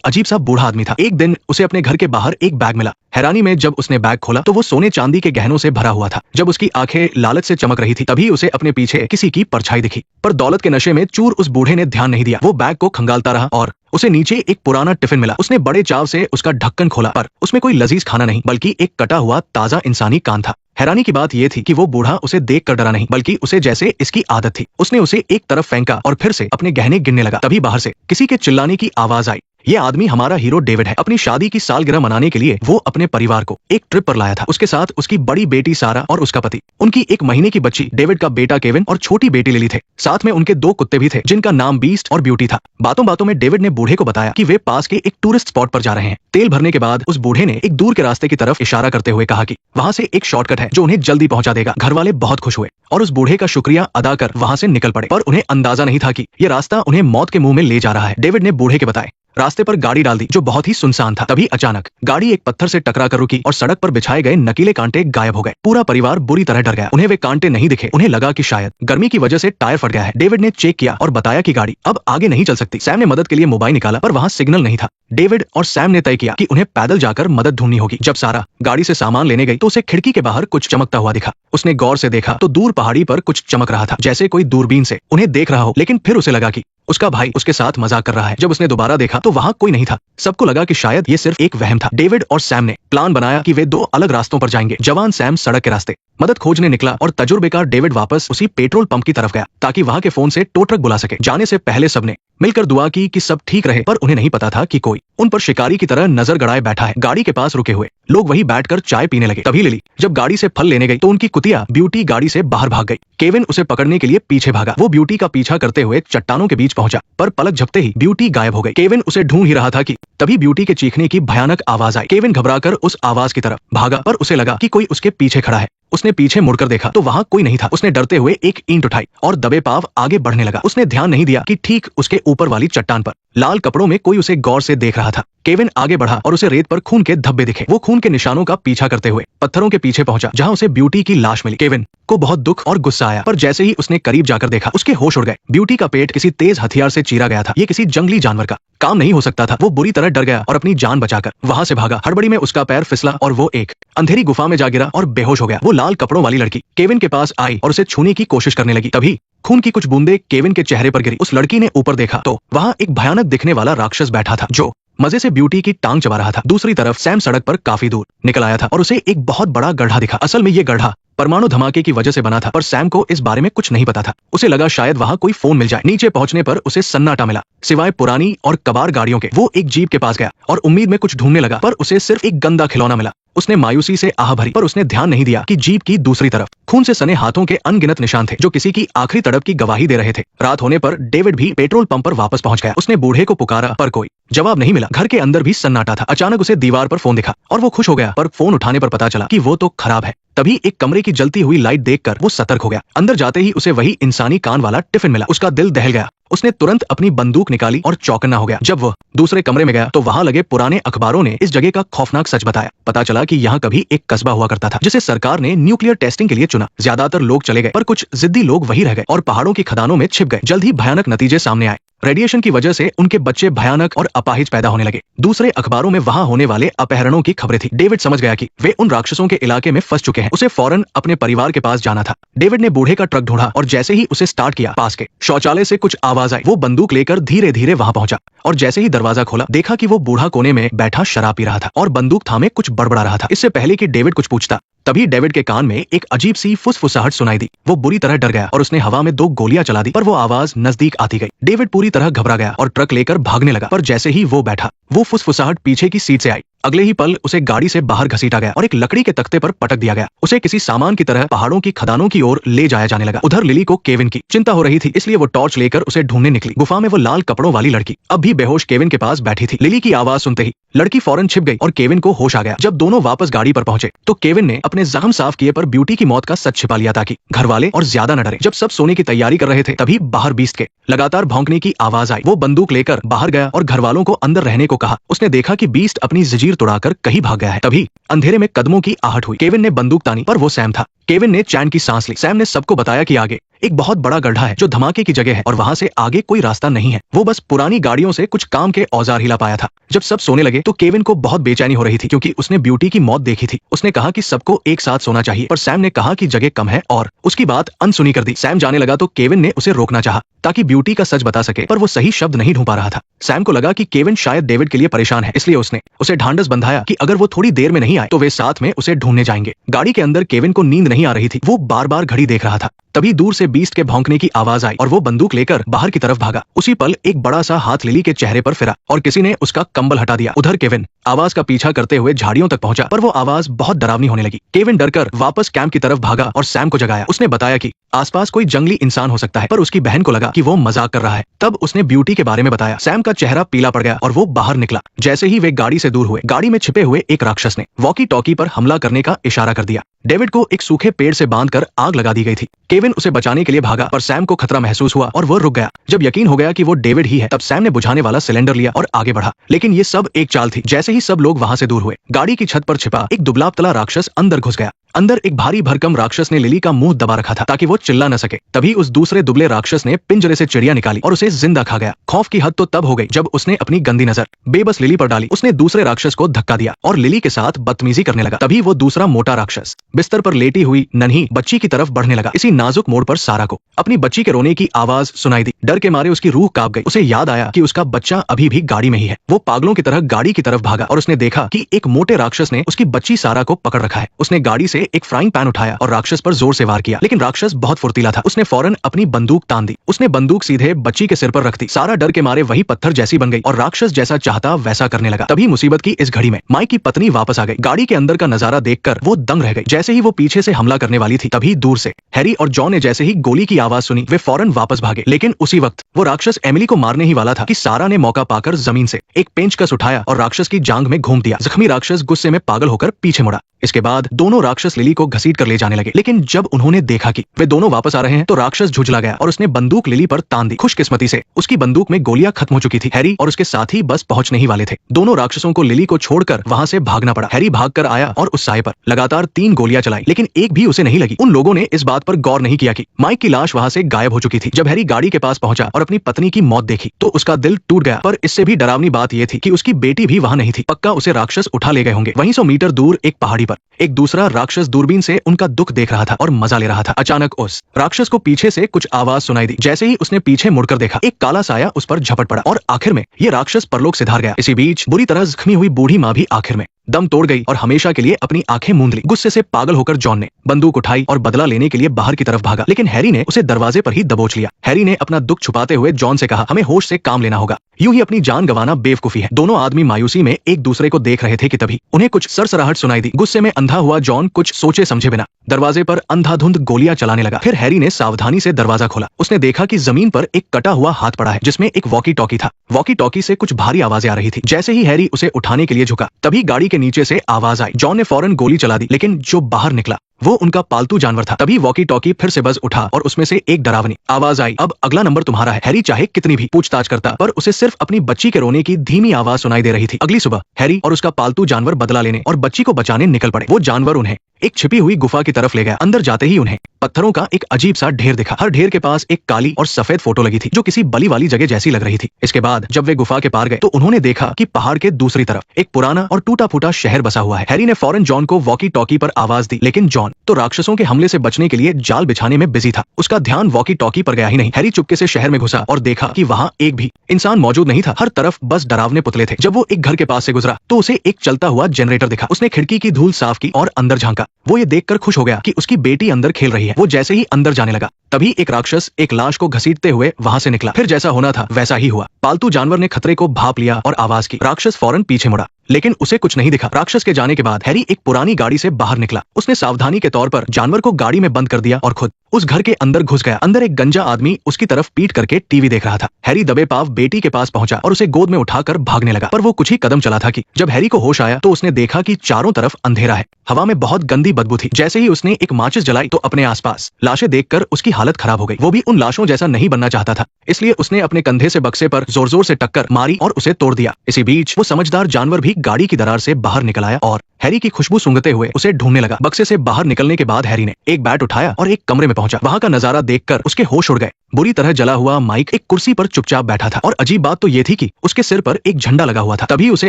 अजीब सा बूढ़ा आदमी था। एक दिन उसे अपने घर के बाहर एक बैग मिला। हैरानी में जब उसने बैग खोला तो वो सोने चांदी के गहनों से भरा हुआ था। जब उसकी आंखें लालच से चमक रही थी तभी उसे अपने पीछे किसी की परछाई दिखी, पर दौलत के नशे में चूर उस बूढ़े ने ध्यान नहीं दिया। वो बैग को खंगालता रहा और उसे नीचे एक पुराना टिफिन मिला। उसने बड़े चाव से उसका ढक्कन खोला, पर उसमें कोई लजीज खाना नहीं बल्कि एक कटा हुआ ताजा इंसानी कान था। हैरानी की बात यह थी कि वो बूढ़ा उसे देखकर डरा नहीं बल्कि उसे जैसे इसकी आदत थी। उसने उसे एक तरफ फेंका और फिर से अपने गहने गिनने लगा। तभी बाहर से किसी के चिल्लाने की आवाज आई। ये आदमी हमारा हीरो डेविड है। अपनी शादी की सालगिरह मनाने के लिए वो अपने परिवार को एक ट्रिप पर लाया था। उसके साथ उसकी बड़ी बेटी सारा और उसका पति, उनकी 1 महीने की बच्ची, डेविड का बेटा केविन और छोटी बेटी लिली थे। साथ में उनके 2 कुत्ते भी थे जिनका नाम बीस्ट और ब्यूटी था। बातों बातों में डेविड ने बूढ़े को बताया कि वे पास के एक टूरिस्ट स्पॉट पर जा रहे हैं। तेल भरने के बाद उस बूढ़े ने एक दूर के रास्ते की तरफ इशारा करते हुए कहा कि वहाँ से एक शॉर्टकट है जो उन्हें जल्दी पहुंचा देगा। घर वाले बहुत खुश हुए और उस बूढ़े का शुक्रिया अदा कर वहाँ से निकल पड़े, पर उन्हें अंदाजा नहीं था कि यह रास्ता उन्हें मौत के मुंह में ले जा रहा है। डेविड ने बूढ़े के बताए रास्ते पर गाड़ी डाल दी जो बहुत ही सुनसान था। तभी अचानक गाड़ी एक पत्थर से टकरा कर रुकी और सड़क पर बिछाए गए नकीले कांटे गायब हो गए। पूरा परिवार बुरी तरह डर गया। उन्हें वे कांटे नहीं दिखे। उन्हें लगा कि शायद गर्मी की वजह से टायर फट गया है। डेविड ने चेक किया और बताया कि गाड़ी अब आगे नहीं चल सकती। सैम ने मदद के लिए मोबाइल निकाला पर वहाँ सिग्नल नहीं था। डेविड और सैम ने तय किया कि उन्हें पैदल जाकर मदद ढूंढनी होगी। जब सारा गाड़ी से सामान लेने गई तो उसे खिड़की के बाहर कुछ चमकता हुआ दिखा। उसने गौर से देखा तो दूर पहाड़ी पर कुछ चमक रहा था, जैसे कोई दूरबीन से उन्हें देख रहा हो। लेकिन फिर उसे लगा कि उसका भाई उसके साथ मजाक कर रहा है। जब उसने दोबारा देखा तो वहाँ कोई नहीं था। सबको लगा कि शायद ये सिर्फ एक वहम था। डेविड और सैम ने प्लान बनाया कि वे 2 अलग रास्तों पर जाएंगे। जवान सैम सड़क के रास्ते मदद खोजने निकला और तजुर्बेकार डेविड वापस उसी पेट्रोल पंप की तरफ गया ताकि वहाँ के फोन से टो ट्रक बुला सके। जाने से पहले सबने मिलकर दुआ की कि सब ठीक रहे, पर उन्हें नहीं पता था कि कोई उन पर शिकारी की तरह नजर गड़ाए बैठा है। गाड़ी के पास रुके हुए लोग वहीं बैठकर चाय पीने लगे। तभी लिली जब गाड़ी से फल लेने गई तो उनकी कुतिया ब्यूटी गाड़ी से बाहर भाग गई। केविन उसे पकड़ने के लिए पीछे भागा। वो ब्यूटी का पीछा करते हुए चट्टानों के बीच पहुंचा, पर पलक झपते ही ब्यूटी गायब हो गई। केविन उसे ढूंढ ही रहा था कि तभी ब्यूटी के चीखने की भयानक आवाज आई। केविन घबराकर उस आवाज की तरफ भागा, पर उसे लगा कि कोई उसके पीछे खड़ा है। उसने पीछे मुड़कर देखा तो वहाँ कोई नहीं था। उसने डरते हुए एक ईंट उठाई और दबे पांव आगे बढ़ने लगा। उसने ध्यान नहीं दिया कि ठीक उसके ऊपर वाली चट्टान पर लाल कपड़ों में कोई उसे गौर से देख रहा था। केविन आगे बढ़ा और उसे रेत पर खून के धब्बे दिखे। वो खून के निशानों का पीछा करते हुए पत्थरों के पीछे पहुंचा जहां उसे ब्यूटी की लाश मिली। केविन को बहुत दुख और गुस्सा आया, पर जैसे ही उसने करीब जाकर देखा उसके होश उड़ गए। ब्यूटी का पेट किसी तेज हथियार से चीरा गया था। ये किसी जंगली जानवर का काम नहीं हो सकता था। वो बुरी तरह डर गया और अपनी जान बचाकर वहां से भागा। हड़बड़ी में उसका पैर फिसला और वो एक अंधेरी गुफा में जा गिरा और बेहोश हो गया। वो लाल कपड़ों वाली लड़की केविन के पास आई और उसे छूने की कोशिश करने लगी। तभी खून की कुछ बूंदें केविन के चेहरे पर गिरी। उस लड़की ने ऊपर देखा तो वहाँ एक भयानक दिखने वाला राक्षस बैठा था जो मजे से ब्यूटी की टांग चबा रहा था। दूसरी तरफ सैम सड़क पर काफी दूर निकल आया था और उसे एक बहुत बड़ा गड्ढा दिखा। असल में ये गड्ढा परमाणु धमाके की वजह से बना था, पर सैम को इस बारे में कुछ नहीं पता था। उसे लगा शायद वहाँ कोई फोन मिल जाए। नीचे पहुंचने पर उसे सन्नाटा मिला सिवाय पुरानी और कबाड़ गाड़ियों के। वो एक जीप के पास गया और उम्मीद में कुछ ढूंढने लगा, पर उसे सिर्फ एक गंदा खिलौना मिला। उसने मायूसी से आह भरी, पर उसने ध्यान नहीं दिया कि जीप की दूसरी तरफ खून से सने हाथों के अनगिनत निशान थे जो किसी की आखिरी तड़प की गवाही दे रहे थे। रात होने पर डेविड भी पेट्रोल पंप पर वापस पहुंच गया। उसने बूढ़े को पुकारा पर कोई जवाब नहीं मिला। घर के अंदर भी सन्नाटा था। अचानक उसे दीवार पर फोन दिखा और वो खुश हो गया, पर फोन उठाने पर पता चला कि वो तो खराब है। तभी एक कमरे की जलती हुई लाइट देखकर वो सतर्क हो गया। अंदर जाते ही उसे वही इंसानी कान वाला टिफिन मिला। उसका दिल दहल गया। उसने तुरंत अपनी बंदूक निकाली और चौकन्ना हो गया। जब वह दूसरे कमरे में गया तो वहां लगे पुराने अखबारों ने इस जगह का खौफनाक सच बताया। पता चला कि यहाँ कभी एक कस्बा हुआ करता था जिसे सरकार ने न्यूक्लियर टेस्टिंग के लिए चुना। ज्यादातर लोग चले गए, पर कुछ जिद्दी लोग वही रह गए और पहाड़ों की खदानों में छिप गए। जल्द ही भयानक नतीजे सामने आए। रेडिएशन की वजह से उनके बच्चे भयानक और अपाहिज पैदा होने लगे। दूसरे अखबारों में वहां होने वाले अपहरणों की खबरें थी। डेविड समझ गया कि वे उन राक्षसों के इलाके में फंस चुके हैं। उसे फौरन अपने परिवार के पास जाना था। डेविड ने बूढ़े का ट्रक ढूंढा और जैसे ही उसे स्टार्ट किया पास के शौचालय से कुछ आवाज आई। वो बंदूक लेकर धीरे धीरे वहां पहुंचा और जैसे ही दरवाजा खोला देखा कि वो बूढ़ा कोने में बैठा शराब पी रहा था और बंदूक थामे कुछ बड़बड़ा रहा था। इससे पहले कि डेविड कुछ पूछता तभी डेविड के कान में एक अजीब सी फुसफुसाहट सुनाई दी। वो बुरी तरह डर गया और उसने हवा में 2 गोलियां चला दी, पर वो आवाज नजदीक आती गई। डेविड पूरी तरह घबरा गया और ट्रक लेकर भागने लगा, पर जैसे ही वो बैठा वो फुसफुसाहट पीछे की सीट से आई। अगले ही पल उसे गाड़ी से बाहर घसीटा गया और एक लकड़ी के तख्ते पर पटक दिया गया। उसे किसी सामान की तरह पहाड़ों की खदानों की ओर ले जाया जाने लगा। उधर लिली को केविन की चिंता हो रही थी, इसलिए वो टॉर्च लेकर उसे ढूंढने निकली। गुफा में वो लाल कपड़ों वाली लड़की अब भी बेहोश केविन के पास बैठी थी। लिली की आवाज सुनते ही लड़की फौरन छिप गई और केविन को होश आ गया। जब दोनों वापस गाड़ी पर पहुंचे तो केविन ने अपने जख्म साफ किए पर ब्यूटी की मौत का सच छिपा लिया ताकि घर वाले और ज्यादा न डरे। जब सब सोने की तैयारी कर रहे थे तभी बाहर बीस्ट के लगातार भौंकने की आवाज आई। वो बंदूक लेकर बाहर गया और घर वालों को अंदर रहने को कहा। उसने देखा कि बीस्ट अपनी जंजीर तोड़ाकर कहीं भाग गया है। तभी अंधेरे में कदमों की आहट हुई। केविन ने बंदूक तानी, पर वो सैम था। केविन ने चैन की सांस ली। सैम ने सबको बताया कि आगे एक बहुत बड़ा गड्ढा है जो धमाके की जगह है और वहां से आगे कोई रास्ता नहीं है। वो बस पुरानी गाड़ियों से कुछ काम के औजार हिला पाया था। जब सब सोने लगे तो केविन को बहुत बेचैनी हो रही थी क्योंकि उसने ब्यूटी की मौत देखी थी। उसने कहा कि सबको एक साथ सोना चाहिए, पर सैम ने कहा कि जगह कम है और उसकी बात अनसुनी कर दी। सैम जाने लगा तो केविन ने उसे रोकना चाहा ताकि ब्यूटी का सच बता सके, पर वो सही शब्द नहीं ढूंढ पा रहा था। सैम को लगा कि केविन शायद डेविड के लिए परेशान है, इसलिए उसने उसे ढांढस बंधाया कि अगर वो थोड़ी देर में नहीं आए तो वे साथ में उसे ढूंढने जाएंगे। गाड़ी के अंदर केविन को नींद नहीं आ रही थी, वो बार बार घड़ी देख रहा था। तभी दूर से बीस्ट के भौंकने की आवाज आई और वो बंदूक लेकर बाहर की तरफ भागा। उसी पल एक बड़ा सा हाथ लिली के चेहरे पर फिरा और किसी ने उसका कंबल हटा दिया। उधर केविन आवाज का पीछा करते हुए झाड़ियों तक पहुंचा, पर वो आवाज बहुत डरावनी होने लगी। केविन डरकर वापस कैंप की तरफ भागा और सैम को जगाया। उसने बताया कि आसपास कोई जंगली इंसान हो सकता है, पर उसकी बहन को लगा कि वो मजाक कर रहा है। तब उसने ब्यूटी के बारे में बताया। सैम का चेहरा पीला पड़ गया और वो बाहर निकला। जैसे ही वे गाड़ी से दूर हुए, गाड़ी में छिपे हुए एक राक्षस ने वॉकी टॉकी पर हमला करने का इशारा कर दिया। डेविड को एक सूखे पेड़ से बांधकर आग लगा दी गई थी। केविन उसे बचाने के लिए भागा, पर सैम को खतरा महसूस हुआ और वो रुक गया। जब यकीन हो गया कि वो डेविड ही है, तब सैम ने बुझाने वाला सिलेंडर लिया और आगे बढ़ा। लेकिन ये सब एक चाल थी। जैसे ही सब लोग वहां से दूर हुए, गाड़ी की छत पर छिपा एक दुबला पतला राक्षस अंदर घुस गया। अंदर एक भारी भरकम राक्षस ने लिली का मुंह दबा रखा था ताकि वो चिल्ला न सके। तभी उस दूसरे दुबले राक्षस ने पिंजरे से चिड़िया निकाली और उसे जिंदा खा गया। खौफ की हद तो तब हो गई जब उसने अपनी गंदी नजर बेबस लिली पर डाली। उसने दूसरे राक्षस को धक्का दिया और लिली के साथ बदतमीजी करने लगा। तभी वो दूसरा मोटा राक्षस बिस्तर पर लेटी हुई नन्ही बच्ची की तरफ बढ़ने लगा। इसी नाजुक मोड़ पर सारा को अपनी बच्ची के रोने की आवाज सुनाई दी। डर के मारे उसकी रूह कांप गई। उसे याद आया कि उसका बच्चा अभी भी गाड़ी में ही है। वो पागलों की तरह गाड़ी की तरफ भागा और उसने देखा कि एक मोटे राक्षस ने उसकी बच्ची सारा को पकड़ रखा है। उसने गाड़ी से एक फ्राइंग पैन उठाया और राक्षस पर जोर से वार किया, लेकिन राक्षस बहुत फुर्तीला था। उसने फौरन अपनी बंदूक तान दी। उसने बंदूक सीधे बच्ची के सिर पर रख दी। सारा डर के मारे वही पत्थर जैसी बन गई और राक्षस जैसा चाहता वैसा करने लगा। तभी मुसीबत की इस घड़ी में माइक की पत्नी वापस आ गई। गाड़ी के अंदर का नजारा देखकर वो दंग रह गई। जैसे ही वो पीछे से हमला करने वाली थी, तभी दूर से हैरी और जॉन ने जैसे ही गोली की आवाज सुनी, वे फौरन वापस भागे। लेकिन उसी वक्त वो राक्षस एमिली को मारने ही वाला था कि सारा ने मौका पाकर जमीन से एक पेंचकस उठाया और राक्षस की जांघ में घूम दिया। जख्मी राक्षस गुस्से में पागल होकर पीछे मुड़ा। इसके बाद दोनों राक्षस लिली को घसीट कर ले जाने लगे, लेकिन जब उन्होंने देखा कि वे दोनों वापस आ रहे हैं तो राक्षस झुंझला गया और उसने बंदूक लिली पर तान दी। खुशकिस्मती से उसकी बंदूक में गोलियां खत्म हो चुकी थी। हैरी और उसके साथी बस पहुंचने ही वाले थे। दोनों राक्षसों को लिली को छोड़कर वहां से भागना पड़ा। हैरी भागकर आया और उस साए पर लगातार 3 गोलियां चलाई, लेकिन एक भी उसे नहीं लगी। उन लोगों ने इस बात पर गौर नहीं किया कि माइक की लाश वहां से गायब हो चुकी थी। जब हैरी गाड़ी के पास पहुंचा और अपनी पत्नी की मौत देखी तो उसका दिल टूट गया। पर इससे भी डरावनी बात यह थी कि उसकी बेटी भी वहां नहीं थी। पक्का उसे राक्षस उठा ले गए होंगे। वहीं 100 मीटर दूर एक पहाड़ी पर एक दूसरा राक्षस दूरबीन से उनका दुख देख रहा था और मजा ले रहा था। अचानक उस राक्षस को पीछे से कुछ आवाज सुनाई दी। जैसे ही उसने पीछे मुड़कर देखा, एक काला साया उस पर झपट पड़ा और आखिर में ये राक्षस परलोक सिधार गया। इसी बीच बुरी तरह जख्मी हुई बूढ़ी माँ भी आखिर में दम तोड़ गई और हमेशा के लिए अपनी आंखें मूंद ली। गुस्से से पागल होकर जॉन ने बंदूक उठाई और बदला लेने के लिए बाहर की तरफ भागा, लेकिन हैरी ने उसे दरवाजे पर ही दबोच लिया। हैरी ने अपना दुख छुपाते हुए जॉन से कहा, हमें होश से काम लेना होगा, यूं ही अपनी जान गंवाना बेवकूफी है। दोनों आदमी मायूसी में एक दूसरे को देख रहे थे कि तभी उन्हें कुछ सरसराहट सुनाई दी। गुस्से में अंधा हुआ जॉन कुछ सोचे समझे बिना दरवाजे पर अंधाधुंध गोलियां चलाने लगा। फिर हैरी ने सावधानी से दरवाजा खोला। उसने देखा कि जमीन पर एक कटा हुआ हाथ पड़ा है जिसमें एक वॉकी टॉकी था। वॉकी टॉकी से कुछ भारी आवाजें आ रही थी। जैसे ही हैरी उसे उठाने के लिए झुका, तभी गाड़ी के नीचे से आवाज आई। जॉन ने फौरन गोली चला दी, लेकिन जो बाहर निकला वो उनका पालतू जानवर था। तभी वॉकी टॉकी फिर से बज उठा और उसमें से एक डरावनी आवाज आई, अब अगला नंबर तुम्हारा है। हैरी चाहे कितनी भी पूछताछ करता, पर उसे सिर्फ अपनी बच्ची के रोने की धीमी आवाज सुनाई दे रही थी। अगली सुबह हैरी और उसका पालतू जानवर बदला लेने और बच्ची को बचाने निकल पड़े। वो जानवर उन्हें एक छिपी हुई गुफा की तरफ ले गया। अंदर जाते ही उन्हें पत्थरों का एक अजीब सा ढेर दिखा। हर ढेर के पास एक काली और सफेद फोटो लगी थी जो किसी बली वाली जगह जैसी लग रही थी। इसके बाद जब वे गुफा के पार गए तो उन्होंने देखा कि पहाड़ के दूसरी तरफ एक पुराना और टूटा फूटा शहर बसा हुआ है। हैरी ने फौरन जॉन को वॉकी टॉकी पर आवाज दी, लेकिन जॉन तो राक्षसों के हमले से बचने के लिए जाल बिछाने में बिजी था। उसका ध्यान वॉकी टॉकी पर गया ही नहीं। हैरी चुपके से शहर में घुसा और देखा कि वहाँ एक भी इंसान मौजूद नहीं था। हर तरफ बस डरावने पुतले थे। जब वो एक घर के पास से गुजरा तो उसे एक चलता हुआ जनरेटर दिखा। उसने खिड़की की धूल साफ की और अंदर झांका। वो ये देखकर खुश हो गया कि उसकी बेटी अंदर खेल रही है। वो जैसे ही अंदर जाने लगा, तभी एक राक्षस एक लाश को घसीटते हुए वहां से निकला। फिर जैसा होना था वैसा ही हुआ। पालतू जानवर ने खतरे को भांप लिया और आवाज की। राक्षस फौरन पीछे मुड़ा, लेकिन उसे कुछ नहीं दिखा। राक्षस के जाने के बाद हैरी एक पुरानी गाड़ी से बाहर निकला। उसने सावधानी के तौर पर जानवर को गाड़ी में बंद कर दिया और खुद उस घर के अंदर घुस गया। अंदर एक गंजा आदमी उसकी तरफ पीट करके टीवी देख रहा था। हैरी दबे पाव बेटी के पास पहुंचा और उसे गोद में उठाकर भागने लगा, पर वो कुछ ही कदम चला था कि जब हैरी को होश आया तो उसने देखा कि चारों तरफ अंधेरा है। हवा में बहुत गंदी बदबू थी। जैसे ही उसने एक माचिस जलाई तो अपने आसपास लाशें देखकर उसकी हालत खराब हो गई। वो भी उन लाशों जैसा नहीं बनना चाहता था, इसलिए उसने अपने कंधे से बक्से पर जोर जोर से टक्कर मारी और उसे तोड़ दिया। इसी बीच वो समझदार जानवर भी गाड़ी की दरार से बाहर निकल आया और हैरी की खुशबू सूंघते हुए उसे ढूंढने लगा। बक्से से बाहर निकलने के बाद हैरी ने एक बैट उठाया और एक कमरे में पहुंचा। वहां का नजारा देखकर उसके होश उड़ गए। बुरी तरह जला हुआ माइक एक कुर्सी पर चुपचाप बैठा था और अजीब बात तो ये थी कि उसके सिर पर एक झंडा लगा हुआ था। तभी उसे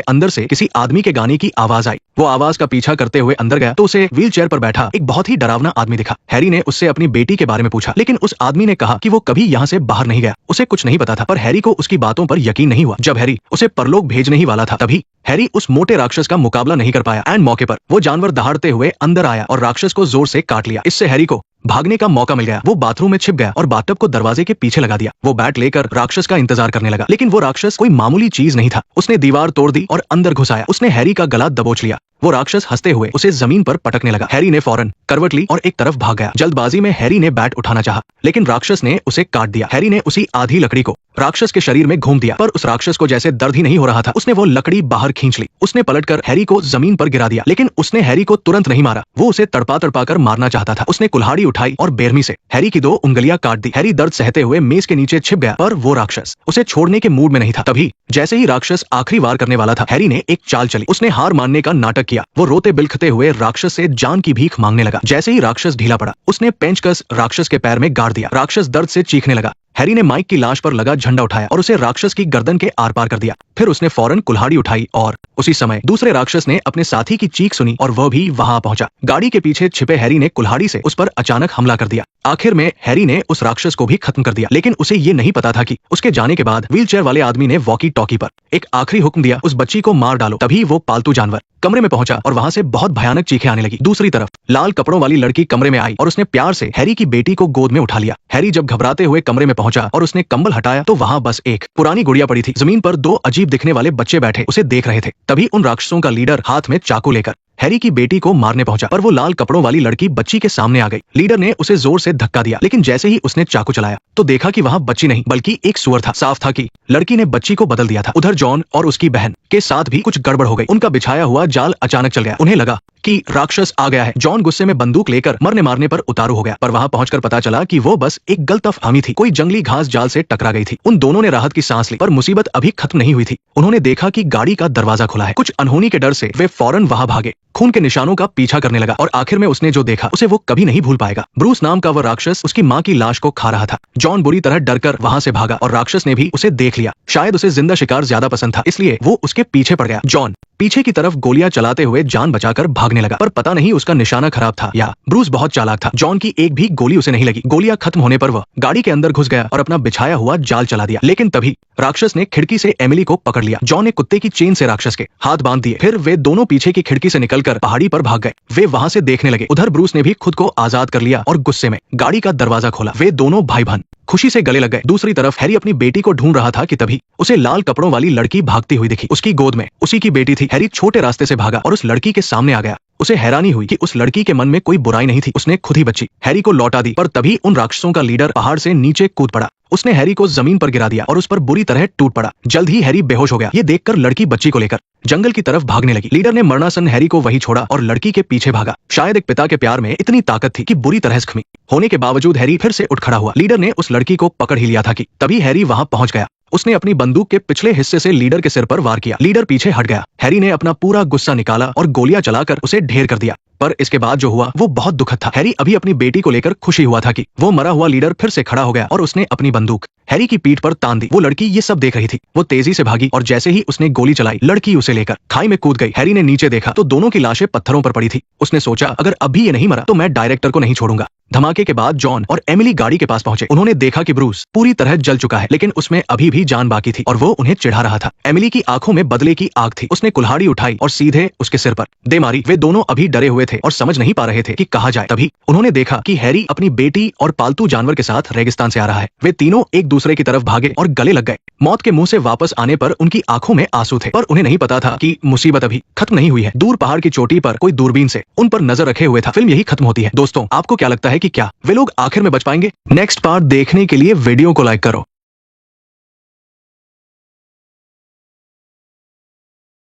अंदर से किसी आदमी के गाने की आवाज आई। वो आवाज का पीछा करते हुए अंदर गया तो उसे व्हील चेयर पर बैठा एक बहुत ही डरावना आदमी दिखा। हैरी ने उससे अपनी बेटी के बारे में पूछा, लेकिन उस आदमी ने कहा कि वो कभी यहाँ से बाहर नहीं गया, उसे कुछ नहीं पता था। पर हैरी को उसकी बातों पर यकीन नहीं हुआ। जब हैरी उसे परलोक भेजने ही वाला था तभी हैरी उस मोटे राक्षस का मुकाबला नहीं कर पाया एंड मौके पर वो जानवर दहाड़ते हुए अंदर आया और राक्षस को जोर से काट लिया। इससे हैरी को भागने का मौका मिल गया। वो बाथरूम में छिप गया और बाथटब को दरवाजे के पीछे लगा दिया। वो बैट लेकर राक्षस का इंतजार करने लगा, लेकिन वो राक्षस कोई मामूली चीज नहीं था। उसने दीवार तोड़ दी और अंदर घुस आया। उसने हैरी का गला दबोच लिया। वो राक्षस हंसते हुए उसे जमीन पर पटकने लगा। हैरी ने फौरन करवट ली और एक तरफ भाग गया। जल्दबाजी में हैरी ने बैट उठाना चाहा, लेकिन राक्षस ने उसे काट दिया। हैरी ने उसी आधी लकड़ी को राक्षस के शरीर में घूम दिया, पर उस राक्षस को जैसे दर्द ही नहीं हो रहा था। उसने वो लकड़ी बाहर खींच ली। उसने पलटकर हैरी को जमीन पर गिरा दिया, लेकिन उसने हैरी को तुरंत नहीं मारा। वो उसे तड़पा तड़पा कर मारना चाहता था। उसने कुल्हाड़ी उठाई और बेरमी से हैरी की 2 उंगलियां काट दी। हैरी दर्द सहते हुए मेज के नीचे छिप गया, पर वो राक्षस उसे छोड़ने के मूड में नहीं था। तभी जैसे ही राक्षस आखिरी वार करने वाला था, हैरी ने एक चाल चली। उसने हार मानने का नाटक किया। वो रोते बिलखते हुए राक्षस से जान की भीख मांगने लगा। जैसे ही राक्षस ढीला पड़ा, उसने पेंचकस राक्षस के पैर में गाड़ दिया। राक्षस दर्द से चीखने लगा। हैरी ने माइक की लाश पर लगा झंडा उठाया और उसे राक्षस की गर्दन के आर पार कर दिया। फिर उसने फौरन कुल्हाड़ी उठाई और उसी समय दूसरे राक्षस ने अपने साथी की चीख सुनी और वह भी वहां पहुंचा। गाड़ी के पीछे छिपे हैरी ने कुल्हाड़ी से उस पर अचानक हमला कर दिया। आखिर में हैरी ने उस राक्षस को भी खत्म कर दिया, लेकिन उसे ये नहीं पता था कि उसके जाने के बाद व्हीलचेयर वाले आदमी ने वॉकी टॉकी पर एक आखिरी हुक्म दिया, उस बच्ची को मार डालो। तभी वो पालतू जानवर कमरे में पहुंचा और वहां से बहुत भयानक चीखें आने लगी। दूसरी तरफ लाल कपड़ों वाली लड़की कमरे में आई और उसने प्यार से हैरी की बेटी को गोद में उठा लिया। हैरी जब घबराते हुए कमरे में पहुंचा और उसने कंबल हटाया तो वहां बस एक पुरानी गुड़िया पड़ी थी। जमीन पर 2 अजीब दिखने वाले बच्चे बैठे उसे देख रहे थे। तभी उन राक्षसों का लीडर हाथ में चाकू लेकर हैरी की बेटी को मारने पहुंचा, पर वो लाल कपड़ों वाली लड़की बच्ची के सामने आ गई। लीडर ने उसे जोर से धक्का दिया, लेकिन जैसे ही उसने चाकू चलाया तो देखा कि वहां बच्ची नहीं बल्कि एक सुअर था। साफ था कि लड़की ने बच्ची को बदल दिया था। उधर जॉन और उसकी बहन के साथ भी कुछ गड़बड़ हो गई। उनका बिछाया हुआ जाल अचानक चल गया। उन्हें लगा कि राक्षस आ गया है। जॉन गुस्से में बंदूक लेकर मरने मारने पर उतारू हो गया, पर वहां पहुंचकर पता चला कि वो बस एक गलतफहमी थी। कोई जंगली घास जाल से टकरा गई थी। उन दोनों ने राहत की सांस ली, पर मुसीबत अभी खत्म नहीं हुई थी। उन्होंने देखा कि गाड़ी का दरवाजा खुला है। कुछ अनहोनी के डर से वे फौरन वहां भागे। खून के निशानों का पीछा करने लगा और आखिर में उसने जो देखा उसे वो कभी नहीं भूल पाएगा। ब्रूस नाम का वह राक्षस उसकी माँ की लाश को खा रहा था। जॉन बुरी तरह डरकर वहां से भागा और राक्षस ने भी उसे देख लिया। शायद उसे जिंदा शिकार ज्यादा पसंद था, इसलिए वो उसके पीछे पड़ गया। जॉन पीछे की तरफ गोलियां चलाते हुए जान बचाकर भागने लगा, पर पता नहीं उसका निशाना खराब था या ब्रूस बहुत चालाक था। जॉन की एक भी गोली उसे नहीं लगी। गोलियां खत्म होने पर वह गाड़ी के अंदर घुस गया और अपना बिछाया हुआ जाल चला दिया, लेकिन तभी राक्षस ने खिड़की से एमिली को पकड़ लिया। जॉन ने कुत्ते की चेन से राक्षस के हाथ बांध दिए। फिर वे दोनों पीछे की खिड़की से निकलकर पहाड़ी पर भाग गए। वे वहां से देखने लगे। उधर ब्रूस ने भी खुद को आजाद कर लिया और गुस्से में गाड़ी का दरवाजा खोला। वे दोनों भाई बहन खुशी से गले लग गए। दूसरी तरफ हैरी अपनी बेटी को ढूंढ रहा था कि तभी उसे लाल कपड़ों वाली लड़की भागती हुई दिखी। उसकी गोद में उसी की बेटी थी। हैरी छोटे रास्ते से भागा और उस लड़की के सामने आ गया। उसे हैरानी हुई कि उस लड़की के मन में कोई बुराई नहीं थी। उसने खुद ही बच्ची हैरी को लौटा दी, पर तभी उन राक्षसों का लीडर पहाड़ से नीचे कूद पड़ा। उसने हैरी को जमीन पर गिरा दिया और उस पर बुरी तरह टूट पड़ा। जल्द ही हैरी बेहोश हो गया। ये देखकर लड़की बच्ची को लेकर जंगल की तरफ भागने लगी। लीडर ने मरणासन हैरी को वहीं छोड़ा और लड़की के पीछे भागा। शायद एक पिता के प्यार में इतनी ताकत थी कि बुरी तरह जख्मी होने के बावजूद हैरी फिर से उठ खड़ा हुआ। लीडर ने उस लड़की को पकड़ ही लिया था कि तभी हैरी वहां पहुंच गया। उसने अपनी बंदूक के पिछले हिस्से से लीडर के सिर पर वार किया। लीडर पीछे हट गया। हैरी ने अपना पूरा गुस्सा निकाला और गोलियां चलाकर उसे ढेर कर दिया। पर इसके बाद जो हुआ वो बहुत दुखद था। हैरी अभी अपनी बेटी को लेकर खुशी हुआ था कि वो मरा हुआ लीडर फिर से खड़ा हो गया और उसने अपनी बंदूक हैरी की पीठ पर तान दी। वो लड़की ये सब देख रही थी। वो तेजी से भागी और जैसे ही उसने गोली चलाई, लड़की उसे लेकर खाई में कूद गई। हैरी ने नीचे देखा तो दोनों की लाशें पत्थरों पर पड़ी थी। उसने सोचा, अगर अब भी ये नहीं मरा तो मैं डायरेक्टर को नहीं छोड़ूंगा। धमाके के बाद जॉन और एमिली गाड़ी के पास पहुंचे। उन्होंने देखा कि ब्रूस पूरी तरह जल चुका है, लेकिन उसमें अभी भी जान बाकी थी और वो उन्हें चिढ़ा रहा था। एमिली की आंखों में बदले की आग थी। उसने कुल्हाड़ी उठाई और सीधे उसके सिर पर दे मारी। वे दोनों अभी डरे हुए थे और समझ नहीं पा रहे थे कि कहा जाए। तभी उन्होंने देखा कि हैरी अपनी बेटी और पालतू जानवर के साथ रेगिस्तान से आ रहा है। वे तीनों एक दूसरे की तरफ भागे और गले लग गए। मौत के मुंह से वापस आने पर उनकी आंखों में आंसू थे, पर उन्हें नहीं पता था कि मुसीबत अभी खत्म नहीं हुई है। दूर पहाड़ की चोटी पर कोई दूरबीन से उन पर नजर रखे हुए था। फिल्म यही खत्म होती है। दोस्तों, आपको क्या लगता है कि क्या वे लोग आखिर में बच पाएंगे? नेक्स्ट पार्ट देखने के लिए वीडियो को लाइक करो।